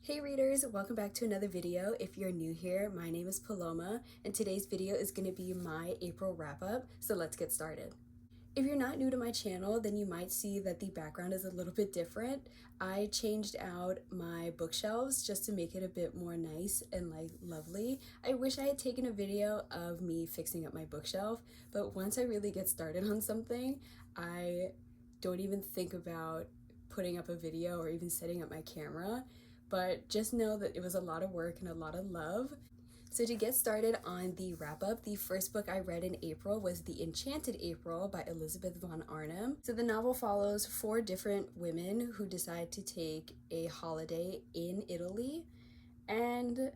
Hey readers, welcome back to another video. If you're new here, my name is Paloma, and today's video is going to be my April wrap-up, so let's get started. If you're not new to my channel, then you might see that the background is a little bit different. I changed out my bookshelves just to make it a bit more nice and lovely. I wish I had taken a video of me fixing up my bookshelf, but once I really get started on something, I don't even think about putting up a video or even setting up my camera. But just know that it was a lot of work and a lot of love. So to get started on the wrap-up, the first book I read in April was The Enchanted April by Elizabeth von Arnim. So the novel follows 4 different women who decide to take a holiday in Italy, and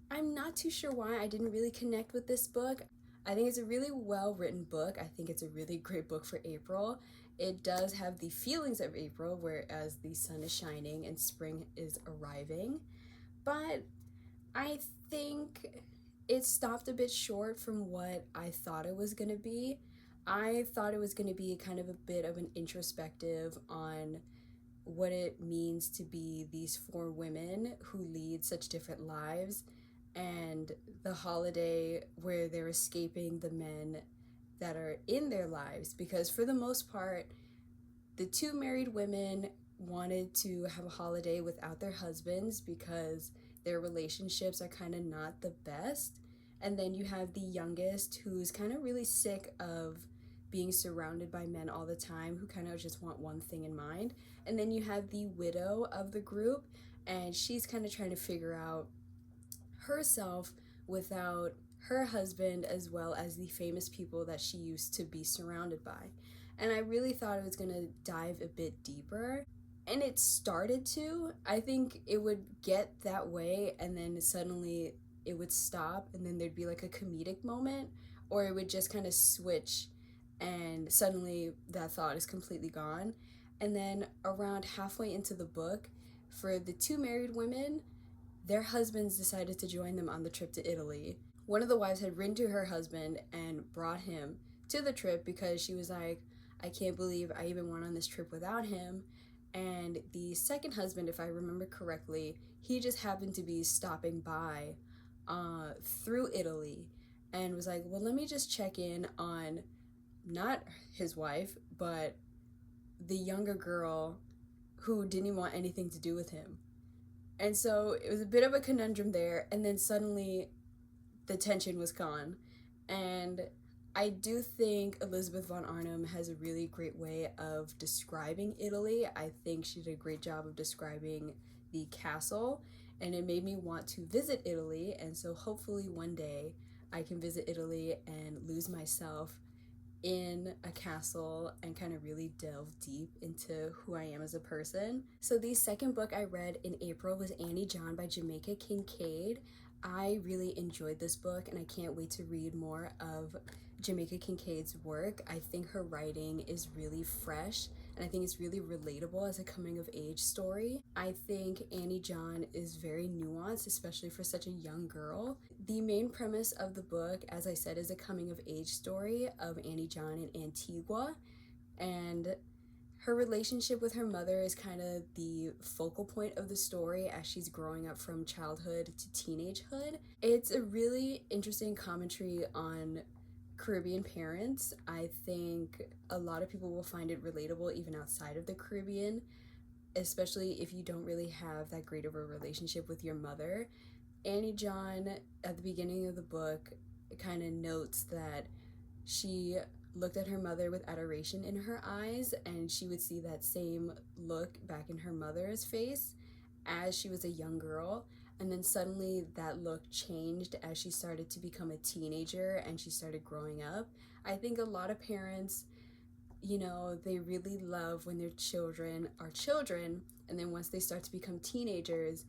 I'm not too sure why I didn't really connect with this book. I think it's a really well-written book. I think it's a really great book for April. It does have the feelings of April, whereas the sun is shining and spring is arriving. But I think it stopped a bit short from what I thought it was going to be. I thought it was going to be kind of a bit of an introspective on what it means to be these 4 women who lead such different lives, and the holiday where they're escaping the men that are in their lives, because for the most part, the 2 married women wanted to have a holiday without their husbands because their relationships are kind of not the best. And then you have the youngest, who's kind of really sick of being surrounded by men all the time, who kind of just want one thing in mind. And then you have the widow of the group, and she's kind of trying to figure out herself without her husband, as well as the famous people that she used to be surrounded by. And I really thought it was going to dive a bit deeper, and it started to. I think it would get that way, and then suddenly it would stop, and then there'd be like a comedic moment, or it would just kind of switch, and suddenly that thought is completely gone. And then around halfway into the book, for the 2 married women, their husbands decided to join them on the trip to Italy. One of the wives had written to her husband and brought him to the trip because she was like, I can't believe I even went on this trip without him. And the second husband, if I remember correctly, he just happened to be stopping by through Italy and was like, well, let me just check in on not his wife, but the younger girl who didn't want anything to do with him. And so it was a bit of a conundrum there, and then suddenly the tension was gone. And I do think Elizabeth von Arnim has a really great way of describing Italy. I think she did a great job of describing the castle, and it made me want to visit Italy. And so hopefully one day I can visit Italy and lose myself in a castle and kind of really delve deep into who I am as a person. So the second book I read in April was Annie John by Jamaica Kincaid. I really enjoyed this book, and I can't wait to read more of Jamaica Kincaid's work. I think her writing is really fresh, and I think it's really relatable as a coming-of-age story. I think Annie John is very nuanced, especially for such a young girl. The main premise of the book, as I said, is a coming-of-age story of Annie John in Antigua, and her relationship with her mother is kind of the focal point of the story as she's growing up from childhood to teenagehood. It's a really interesting commentary on Caribbean parents. I think a lot of people will find it relatable even outside of the Caribbean, especially if you don't really have that great of a relationship with your mother. Annie John, at the beginning of the book, kind of notes that she looked at her mother with adoration in her eyes, and she would see that same look back in her mother's face as she was a young girl. And then suddenly that look changed as she started to become a teenager and she started growing up. I think a lot of parents, you know, they really love when their children are children, and then once they start to become teenagers,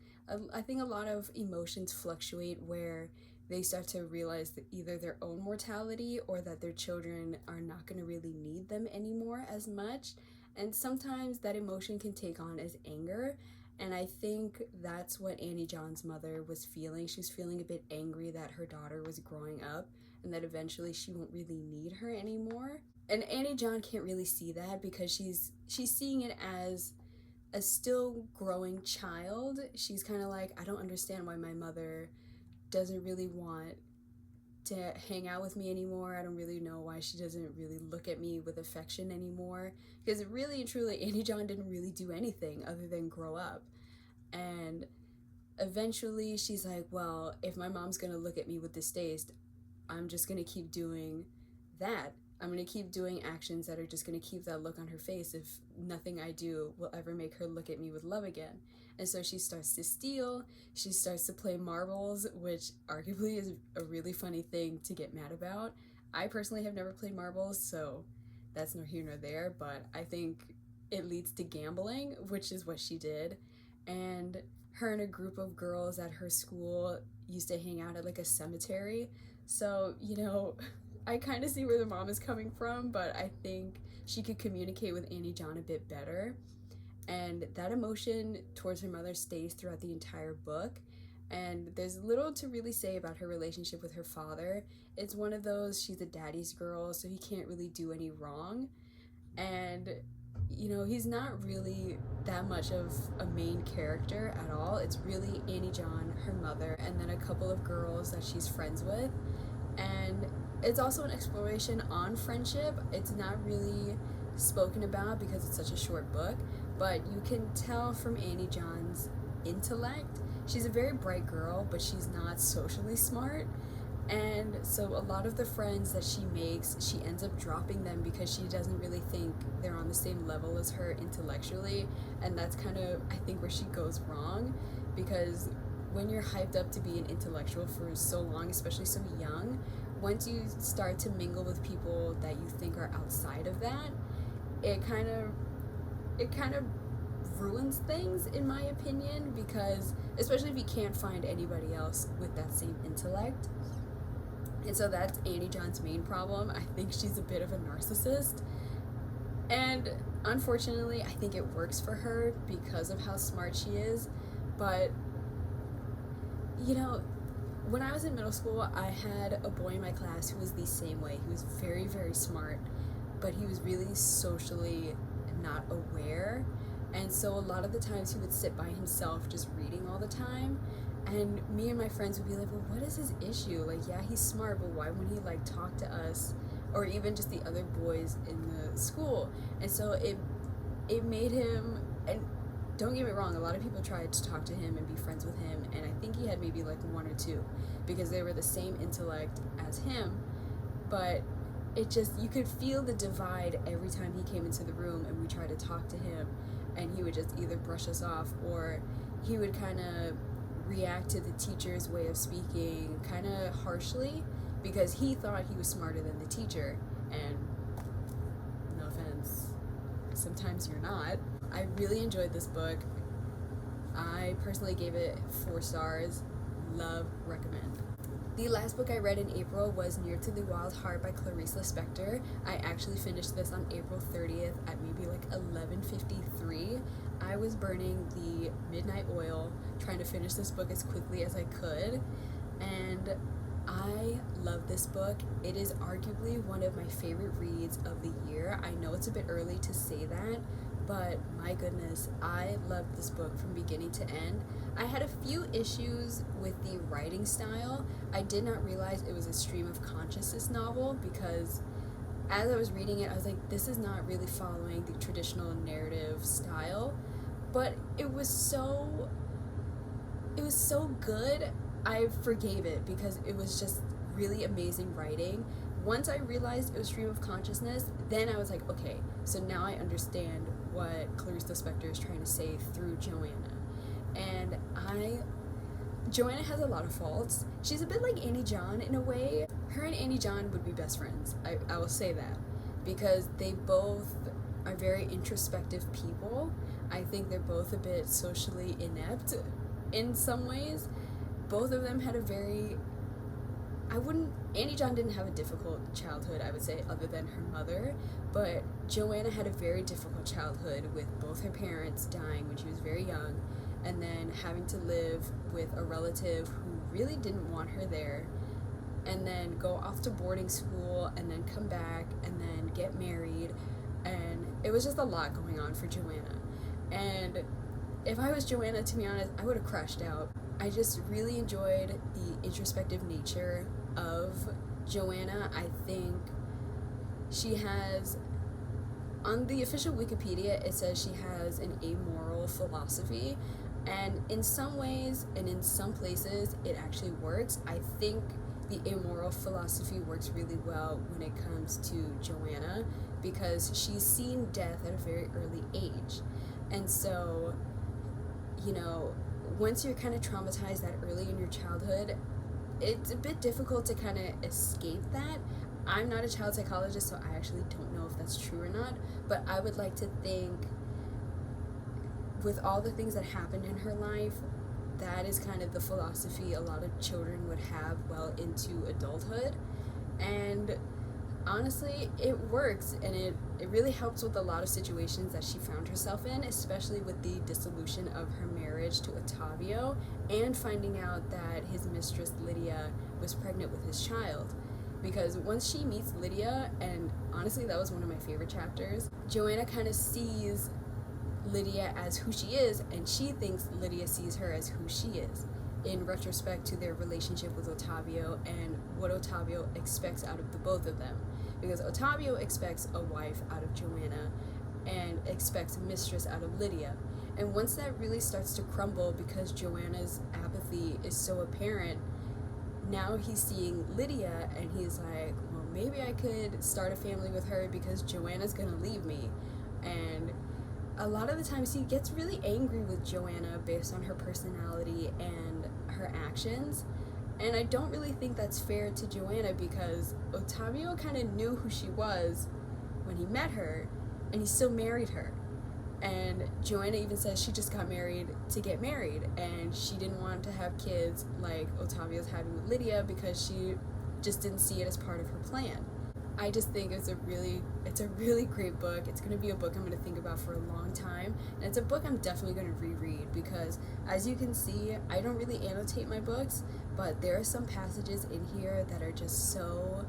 I think a lot of emotions fluctuate where they start to realize that either their own mortality or that their children are not going to really need them anymore as much. And sometimes that emotion can take on as anger. And I think that's what Annie John's mother was feeling. She was feeling a bit angry that her daughter was growing up and that eventually she won't really need her anymore. And Annie John can't really see that because she's seeing it as a still growing child, she's kind of like, I don't understand why my mother doesn't really want to hang out with me anymore. I don't really know why she doesn't really look at me with affection anymore. Because really and truly, Annie John didn't really do anything other than grow up. And eventually she's like, well, if my mom's gonna look at me with distaste, I'm just gonna keep doing that. I'm gonna keep doing actions that are just gonna keep that look on her face if nothing I do will ever make her look at me with love again. And so she starts to steal, she starts to play marbles, which arguably is a really funny thing to get mad about. I personally have never played marbles, so that's nor here nor there, but I think it leads to gambling, which is what she did. And her and a group of girls at her school used to hang out at like a cemetery. So, I kind of see where the mom is coming from, but I think she could communicate with Annie John a bit better. And that emotion towards her mother stays throughout the entire book. And there's little to really say about her relationship with her father. It's one of those, she's a daddy's girl, so he can't really do any wrong. And, he's not really that much of a main character at all. It's really Annie John, her mother, and then a couple of girls that she's friends with. And it's also an exploration on friendship. It's not really spoken about because it's such a short book, but you can tell from Annie John's intellect. She's a very bright girl, but she's not socially smart. And so a lot of the friends that she makes, she ends up dropping them because she doesn't really think they're on the same level as her intellectually. And that's kind of, I think, where she goes wrong, because when you're hyped up to be an intellectual for so long, especially so young, once you start to mingle with people that you think are outside of that, it kind of ruins things, in my opinion, because especially if you can't find anybody else with that same intellect. And so that's Annie John's main problem. I think she's a bit of a narcissist. And unfortunately, I think it works for her because of how smart she is. But, when I was in middle school, I had a boy in my class who was the same way. He was very, very smart, but he was really socially not aware. And so a lot of the times he would sit by himself just reading all the time. And me and my friends would be like, well, what is his issue? Like, yeah, he's smart, but why wouldn't he talk to us or even just the other boys in the school? And so it made him, and don't get me wrong, a lot of people tried to talk to him and be friends with him, and I think he had maybe one or two because they were the same intellect as him, but it just, you could feel the divide every time he came into the room and we tried to talk to him, and he would just either brush us off or he would kind of react to the teacher's way of speaking kind of harshly because he thought he was smarter than the teacher. And no offense, sometimes you're not. I really enjoyed this book. I personally gave it 4 stars. Love, recommend. The last book I read in April was Near to the Wild Heart by Clarice Lispector. I actually finished this on April 30th at maybe 11:53. I was burning the midnight oil trying to finish this book as quickly as I could, and I love this book. It is arguably one of my favorite reads of the year. I know it's a bit early to say that, but my goodness, I loved this book from beginning to end. I had a few issues with the writing style. I did not realize it was a stream of consciousness novel because as I was reading it, I was like, this is not really following the traditional narrative style, but it was so good. I forgave it because it was just really amazing writing. Once I realized it was stream of consciousness, then I was like, okay, so now I understand what Clarice Lispector is trying to say through Joanna. And Joanna has a lot of faults. She's a bit like Annie John in a way. Her and Annie John would be best friends. I will say that. Because they both are very introspective people. I think they're both a bit socially inept in some ways. Both of them had a very... Annie John didn't have a difficult childhood, I would say, other than her mother, but Joanna had a very difficult childhood with both her parents dying when she was very young, and then having to live with a relative who really didn't want her there, and then go off to boarding school, and then come back, and then get married, and it was just a lot going on for Joanna. And if I was Joanna, to be honest, I would have crashed out. I just really enjoyed the introspective nature of Joanna. I think she has, on the official Wikipedia, it says she has an amoral philosophy, and in some ways and in some places it actually works. I think the amoral philosophy works really well when it comes to Joanna, because she's seen death at a very early age. And so, you know, once you're kind of traumatized that early in your childhood, it's a bit difficult to kind of escape that. I'm not a child psychologist, so I actually don't know if that's true or not, but I would like to think, with all the things that happened in her life, that is kind of the philosophy a lot of children would have well into adulthood. And honestly, it works, and it really helps with a lot of situations that she found herself in, especially with the dissolution of her marriage to Ottavio and finding out that his mistress Lydia was pregnant with his child. Because once she meets Lydia, and honestly that was one of my favorite chapters, Joanna kind of sees Lydia as who she is, and she thinks Lydia sees her as who she is, in retrospect to their relationship with Ottavio and what Ottavio expects out of the both of them. Because Ottavio expects a wife out of Joanna and expects a mistress out of Lydia. And once that really starts to crumble because Joanna's apathy is so apparent, now he's seeing Lydia and he's like, well, maybe I could start a family with her because Joanna's gonna leave me. And a lot of the times he gets really angry with Joanna based on her personality and her actions. And I don't really think that's fair to Joanna, because Ottavio kind of knew who she was when he met her, and he still married her. And Joanna even says she just got married to get married, and she didn't want to have kids like Ottavio's having with Lydia because she just didn't see it as part of her plan. I just think it's a really great book. It's going to be a book I'm going to think about for a long time, and it's a book I'm definitely going to reread, because as you can see, I don't really annotate my books, but there are some passages in here that are just so,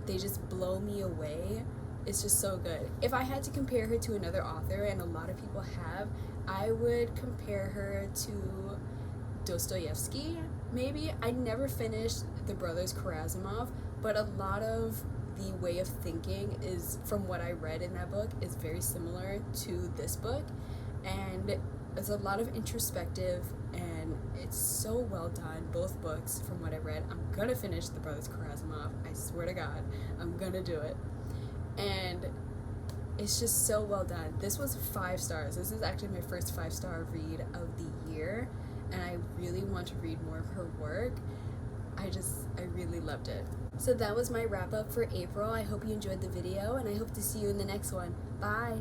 they just blow me away. It's just so good. If I had to compare her to another author, and a lot of people have, I would compare her to Dostoevsky, maybe. I never finished The Brothers Karamazov, but a lot of the way of thinking is, from what I read in that book, is very similar to this book. And it's a lot of introspective, and it's so well done, both books, from what I read. I'm gonna finish The Brothers Karamazov, I swear to God, I'm gonna do it. And it's just so well done. This was 5 stars. This is actually my first 5-star read of the year, and I really want to read more of her work. I really loved it. So that was my wrap up for April. I hope you enjoyed the video, and I hope to see you in the next one. Bye!